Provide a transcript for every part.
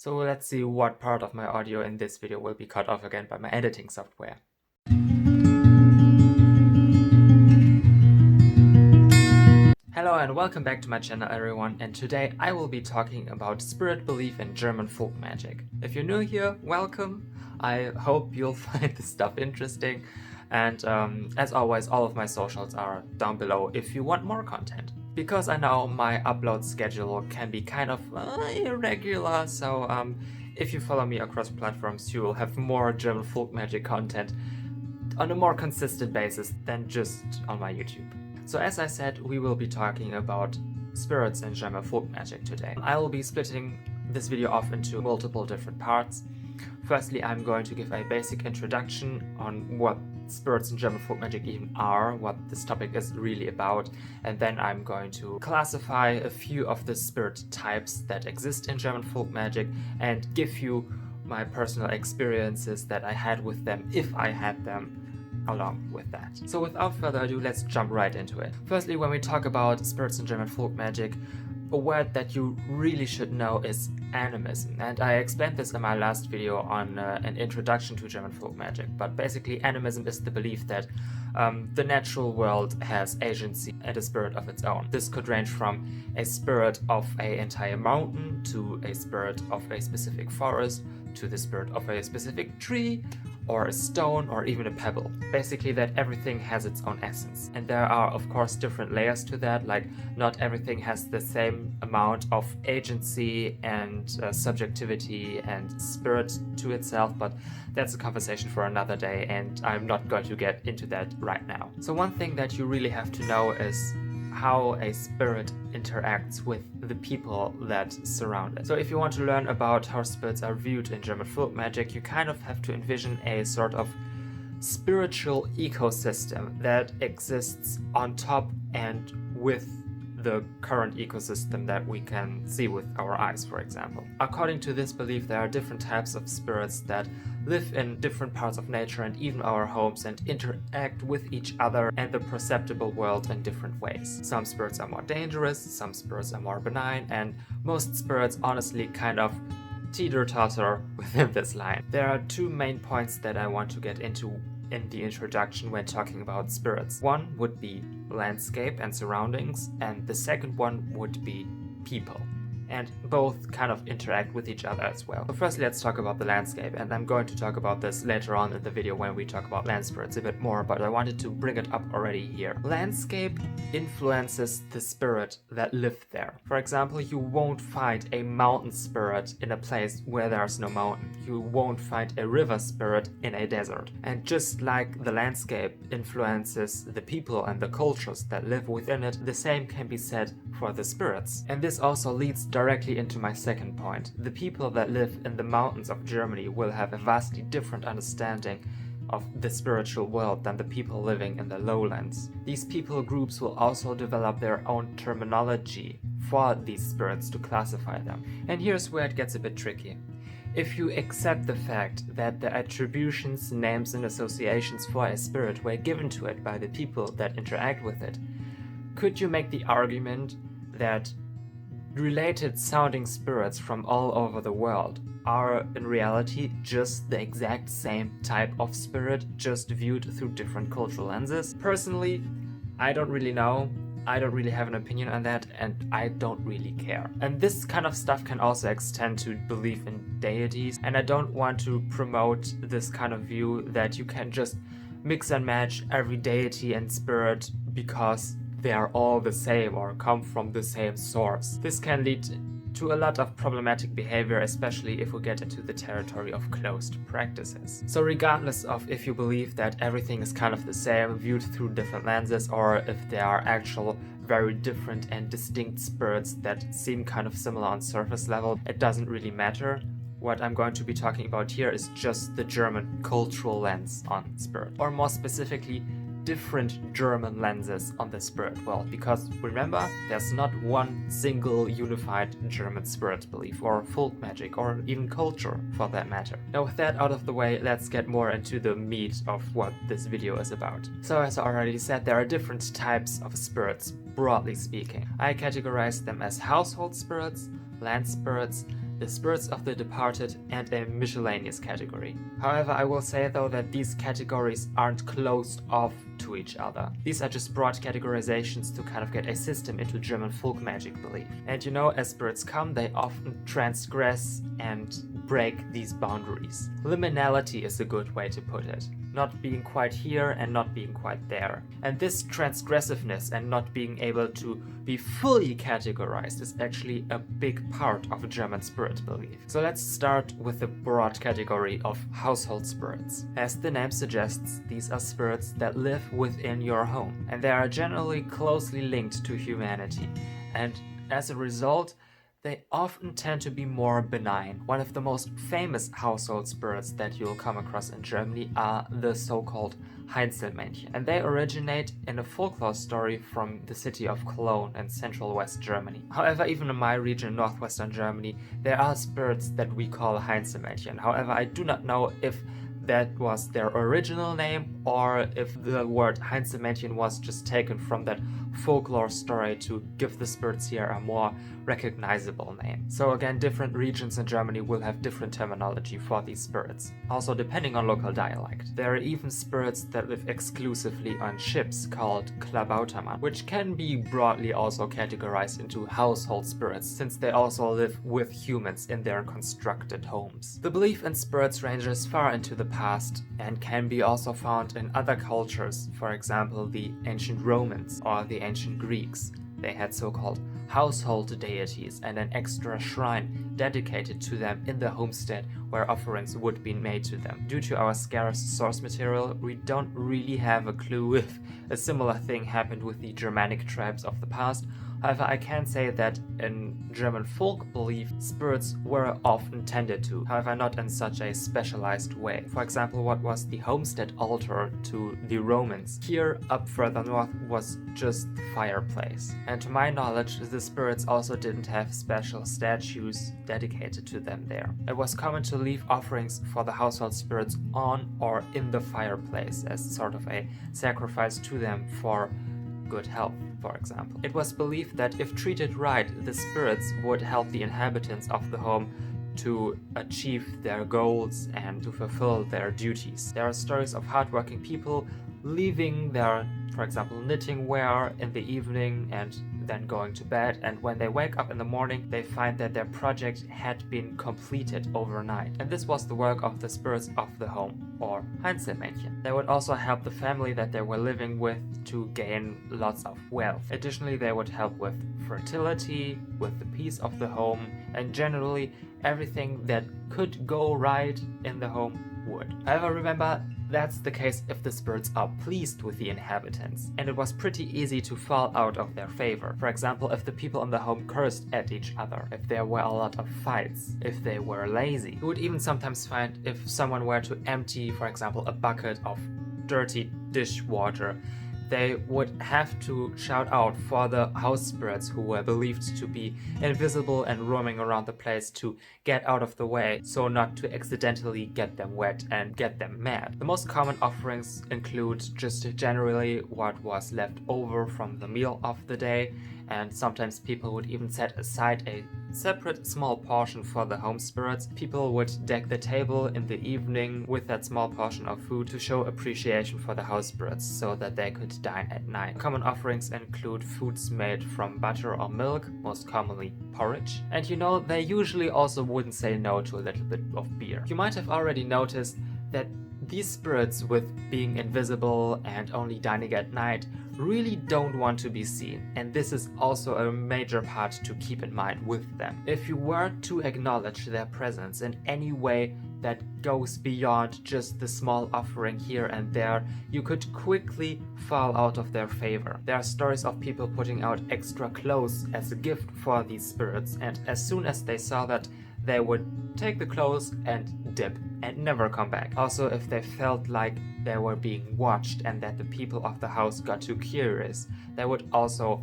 So let's see what part of my audio in this video will be cut off again by my editing software. Hello and welcome back to my channel everyone, and today I will be talking about spirit belief and German folk magic. If you're new here, welcome. I hope you'll find this stuff interesting, and as always, all of my socials are down below if you want more content. Because I know my upload schedule can be kind of irregular, so if you follow me across platforms, you will have more German folk magic content on a more consistent basis than just on my YouTube. So as I said, we will be talking about spirits and German folk magic today. I will be splitting this video off into multiple different parts. Firstly, I'm going to give a basic introduction on what spirits and German folk magic even are, what this topic is really about, and then I'm going to classify a few of the spirit types that exist in German folk magic and give you my personal experiences that I had with them, if I had them, along with that. So without further ado, let's jump right into it. Firstly, when we talk about spirits and German folk magic, a word that you really should know is animism, and I explained this in my last video on an introduction to German folk magic. But basically, animism is the belief that the natural world has agency and a spirit of its own. This could range from a spirit of an entire mountain to a spirit of a specific forest to the spirit of a specific tree or a stone or even a pebble. Basically that everything has its own essence. And there are of course different layers to that, like not everything has the same amount of agency and subjectivity and spirit to itself, but that's a conversation for another day and I'm not going to get into that right now. So one thing that you really have to know is how a spirit interacts with the people that surround it. So if you want to learn about how spirits are viewed in German folk magic, you kind of have to envision a sort of spiritual ecosystem that exists on top and with the current ecosystem that we can see with our eyes, for example. According to this belief, there are different types of spirits that live in different parts of nature and even our homes and interact with each other and the perceptible world in different ways. Some spirits are more dangerous, some spirits are more benign, and most spirits honestly kind of teeter-totter within this line. There are two main points that I want to get into in the introduction when talking about spirits. One would be landscape and surroundings, and the second one would be people. And both kind of interact with each other as well. So firstly, let's talk about the landscape, and I'm going to talk about this later on in the video when we talk about land spirits a bit more, but I wanted to bring it up already here. Landscape influences the spirit that live there. For example, you won't find a mountain spirit in a place where there's no mountain. You won't find a river spirit in a desert. And just like the landscape influences the people and the cultures that live within it, the same can be said for the spirits. And this also leads directly into my second point. The people that live in the mountains of Germany will have a vastly different understanding of the spiritual world than the people living in the lowlands. These people groups will also develop their own terminology for these spirits to classify them. And here's where it gets a bit tricky. If you accept the fact that the attributions, names and associations for a spirit were given to it by the people that interact with it, could you make the argument that related sounding spirits from all over the world are in reality just the exact same type of spirit, just viewed through different cultural lenses? Personally, I don't really know. I don't really have an opinion on that, and I don't really care. And this kind of stuff can also extend to belief in deities, and I don't want to promote this kind of view that you can just mix and match every deity and spirit because they are all the same or come from the same source. This can lead to a lot of problematic behavior, especially if we get into the territory of closed practices. So regardless of if you believe that everything is kind of the same, viewed through different lenses, or if there are actual very different and distinct spirits that seem kind of similar on surface level, it doesn't really matter. What I'm going to be talking about here is just the German cultural lens on spirit, or more specifically, different German lenses on the spirit world, because remember, there's not one single unified German spirit belief or folk magic or even culture for that matter. Now with that out of the way, let's get more into the meat of what this video is about. So as I already said, there are different types of spirits, broadly speaking. I categorize them as household spirits, land spirits, the spirits of the departed, and a miscellaneous category. However, I will say though that these categories aren't closed off to each other. These are just broad categorizations to kind of get a system into German folk magic belief. And you know, as spirits come, they often transgress and break these boundaries. Liminality is a good way to put it. Not being quite here and not being quite there. And this transgressiveness and not being able to be fully categorized is actually a big part of German spirit belief. So let's start with the broad category of household spirits. As the name suggests, these are spirits that live within your home, and they are generally closely linked to humanity. And as a result, they often tend to be more benign. One of the most famous household spirits that you'll come across in Germany are the so-called 𝔖𝔨𝔢𝔫𝔨𝔶𝔨𝔢𝔫. And they originate in a folklore story from the city of Cologne in central West Germany. However, even in my region, northwestern Germany, there are spirits that we call 𝔖𝔨𝔢𝔫𝔨𝔢𝔫. However, I do not know if that was their original name or if the word 𝔖𝔨𝔢𝔫𝔨𝔢𝔫 was just taken from that folklore story to give the spirits here a more recognizable name. So again, different regions in Germany will have different terminology for these spirits, also depending on local dialect. There are even spirits that live exclusively on ships called 𝔖𝔬𝔬𝔢𝔨𝔢𝔫, which can be broadly also categorized into household spirits, since they also live with humans in their constructed homes. The belief in spirits ranges far into the past and can be also found in other cultures, for example the ancient Romans or the ancient Greeks. They had so-called household deities and an extra shrine dedicated to them in the homestead where offerings would be made to them. Due to our scarce source material, we don't really have a clue if a similar thing happened with the Germanic tribes of the past. However, I can say that in German folk belief, spirits were often tended to, however not in such a specialized way. For example, what was the homestead altar to the Romans here up further north was just the fireplace. And to my knowledge, the spirits also didn't have special statues dedicated to them there. It was common to leave offerings for the household spirits on or in the fireplace as sort of a sacrifice to them for good health, for example. It was believed that if treated right, the spirits would help the inhabitants of the home to achieve their goals and to fulfill their duties. There are stories of hardworking people leaving their, for example, knitting wear in the evening and then going to bed, and when they wake up in the morning, they find that their project had been completed overnight. And this was the work of the spirits of the home, or 𝔖𝔨𝔢𝔫𝔨𝔢𝔫. They would also help the family that they were living with to gain lots of wealth. Additionally, they would help with fertility, with the peace of the home, and generally everything that could go right in the home would. However, remember, that's the case if the spirits are pleased with the inhabitants, and it was pretty easy to fall out of their favor. For example, if the people in the home cursed at each other, if there were a lot of fights, if they were lazy. You would even sometimes find if someone were to empty, for example, a bucket of dirty dishwater, they would have to shout out for the house spirits who were believed to be invisible and roaming around the place to get out of the way, so not to accidentally get them wet and get them mad. The most common offerings include just generally what was left over from the meal of the day, and sometimes people would even set aside a separate small portion for the home spirits. People would deck the table in the evening with that small portion of food to show appreciation for the house spirits so that they could dine at night. Common offerings include foods made from butter or milk, most commonly porridge. And you know, they usually also wouldn't say no to a little bit of beer. You might have already noticed that these spirits, with being invisible and only dining at night, really don't want to be seen, and this is also a major part to keep in mind with them. If you were to acknowledge their presence in any way that goes beyond just the small offering here and there, you could quickly fall out of their favor. There are stories of people putting out extra clothes as a gift for these spirits, and as soon as they saw that, they would take the clothes and dip and never come back. Also, if they felt like they were being watched and that the people of the house got too curious, they would also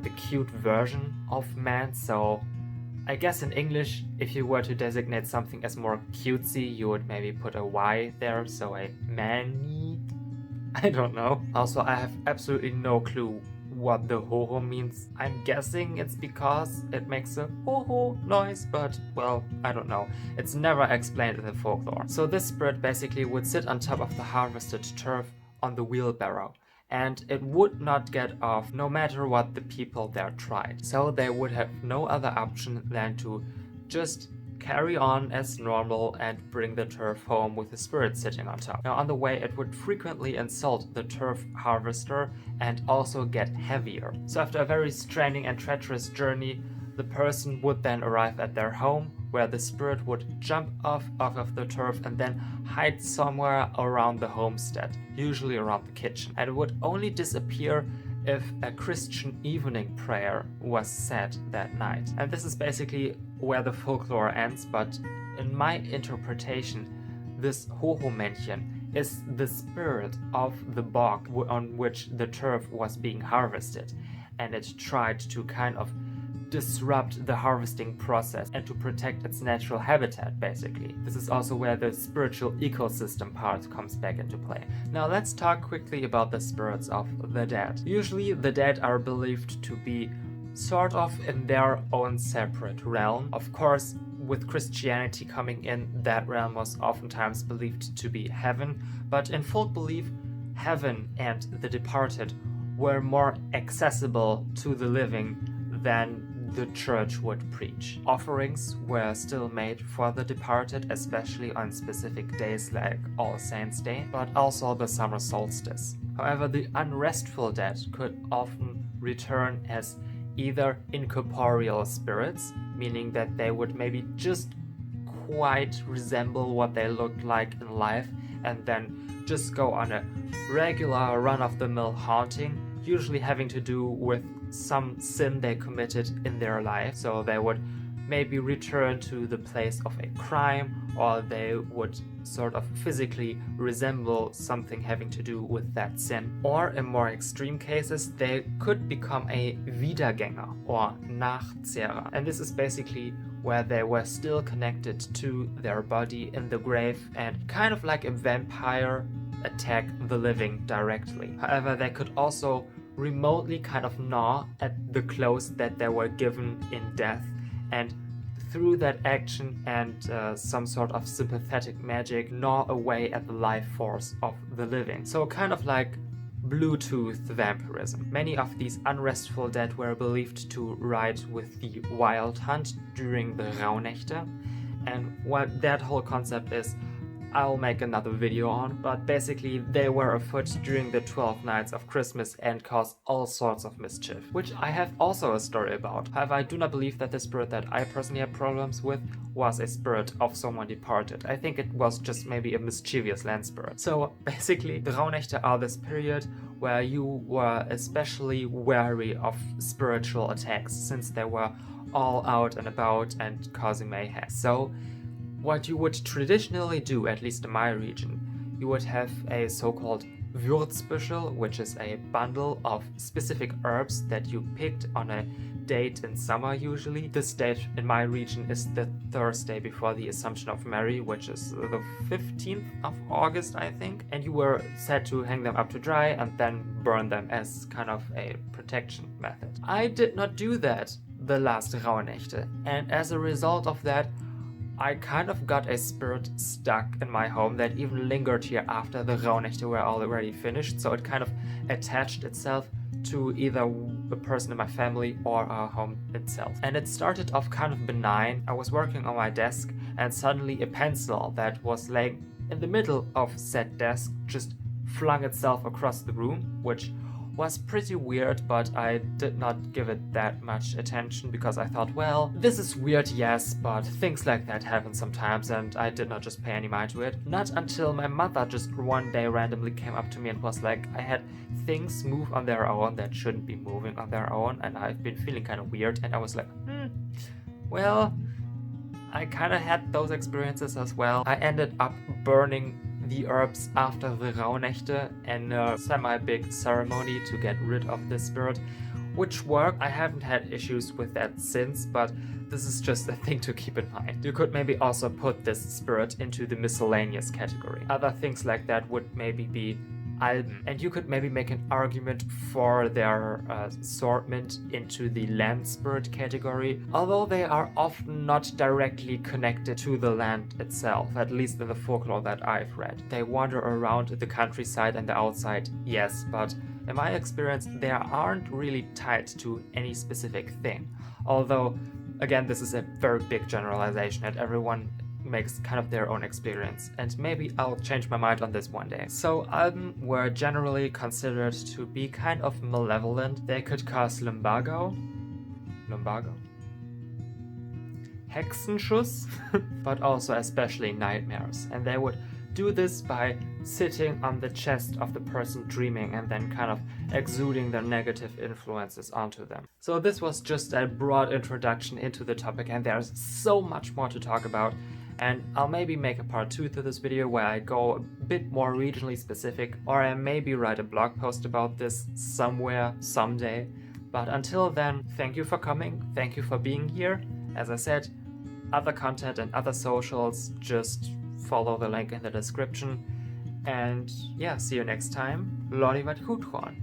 like the cute version of man, so I guess in English, if you were to designate something as more cutesy, you would maybe put a Y there, so a manny. I don't know. Also, I have absolutely no clue what the ho-ho means. I'm guessing it's because it makes a ho-ho noise, but well, I don't know. It's never explained in the folklore. So this spirit basically would sit on top of the harvested turf on the wheelbarrow, and it would not get off no matter what the people there tried. So they would have no other option than to just carry on as normal and bring the turf home with the spirit sitting on top. Now on the way it would frequently insult the turf harvester and also get heavier. So after a very straining and treacherous journey, the person would then arrive at their home, where the spirit would jump off of the turf and then hide somewhere around the homestead, usually around the kitchen. And it would only disappear if a Christian evening prayer was said that night. And this is basically where the folklore ends, but in my interpretation, this 𝔖𝔬𝔬𝔢𝔨𝔢𝔫𝔨𝔶𝔨𝔢𝔯 is the spirit of the bog on which the turf was being harvested, and it tried to kind of disrupt the harvesting process and to protect its natural habitat, basically. This is also where the spiritual ecosystem part comes back into play. Now let's talk quickly about the spirits of the dead. Usually the dead are believed to be sort of in their own separate realm. Of course, with Christianity coming in, that realm was oftentimes believed to be heaven, but in folk belief, heaven and the departed were more accessible to the living than the church would preach. Offerings were still made for the departed, especially on specific days like All Saints' Day, but also the summer solstice. However, the unrestful dead could often return as either incorporeal spirits, meaning that they would maybe just quite resemble what they looked like in life and then just go on a regular run-of-the-mill haunting, usually having to do with some sin they committed in their life. So they would maybe return to the place of a crime, or they would sort of physically resemble something having to do with that sin. Or in more extreme cases, they could become a Wiedergänger or Nachzehrer. And this is basically where they were still connected to their body in the grave and kind of like a vampire attack the living directly. However, they could also remotely kind of gnaw at the clothes that they were given in death, and through that action and some sort of sympathetic magic, gnaw away at the life force of the living. So kind of like Bluetooth vampirism. Many of these unrestful dead were believed to ride with the Wild Hunt during the Rauhnächte, and what that whole concept is, I'll make another video on, but basically they were afoot during the 12 nights of Christmas and caused all sorts of mischief, which I have also a story about. However, I do not believe that the spirit that I personally had problems with was a spirit of someone departed. I think it was just maybe a mischievous land spirit. So basically, the Rauhnächte are this period where you were especially wary of spiritual attacks, since they were all out and about and causing mayhem. So what you would traditionally do, at least in my region, you would have a so-called Würzbüschel, which is a bundle of specific herbs that you picked on a date in summer usually. This date in my region is the Thursday before the Assumption of Mary, which is the 15th of August, I think. And you were said to hang them up to dry and then burn them as kind of a protection method. I did not do that the last Rauhnächte, and as a result of that, I kind of got a spirit stuck in my home that even lingered here after the Rauhnächte were already finished, so it kind of attached itself to either a person in my family or our home itself. And it started off kind of benign. I was working on my desk and suddenly a pencil that was laying in the middle of said desk just flung itself across the room, which was pretty weird, but I did not give it that much attention because I thought, well, this is weird, yes, but things like that happen sometimes, and I did not just pay any mind to it. Not until my mother just one day randomly came up to me and was like, I had things move on their own that shouldn't be moving on their own, and I've been feeling kind of weird, and I was like, well, I kind of had those experiences as well. I ended up burning the herbs after the Rauhnächte and a semi-big ceremony to get rid of this spirit, which worked. I haven't had issues with that since, but this is just a thing to keep in mind. You could maybe also put this spirit into the miscellaneous category. Other things like that would maybe be Alben, and you could maybe make an argument for their assortment into the land spirit category, although they are often not directly connected to the land itself, at least in the folklore that I've read. They wander around the countryside and the outside, yes, but in my experience they aren't really tied to any specific thing. Although, again, this is a very big generalization and everyone makes kind of their own experience, and maybe I'll change my mind on this one day. So Alben were generally considered to be kind of malevolent. They could cause lumbago, Hexenschuss, but also especially nightmares, and they would do this by sitting on the chest of the person dreaming and then kind of exuding their negative influences onto them. So this was just a broad introduction into the topic, and there's so much more to talk about. And I'll maybe make a part 2 to this video where I go a bit more regionally specific, or I maybe write a blog post about this somewhere, someday. But until then, thank you for coming, thank you for being here. As I said, other content and other socials, just follow the link in the description. And yeah, see you next time. 𝔖𝔭𝔬𝔢𝔨𝔬𝔢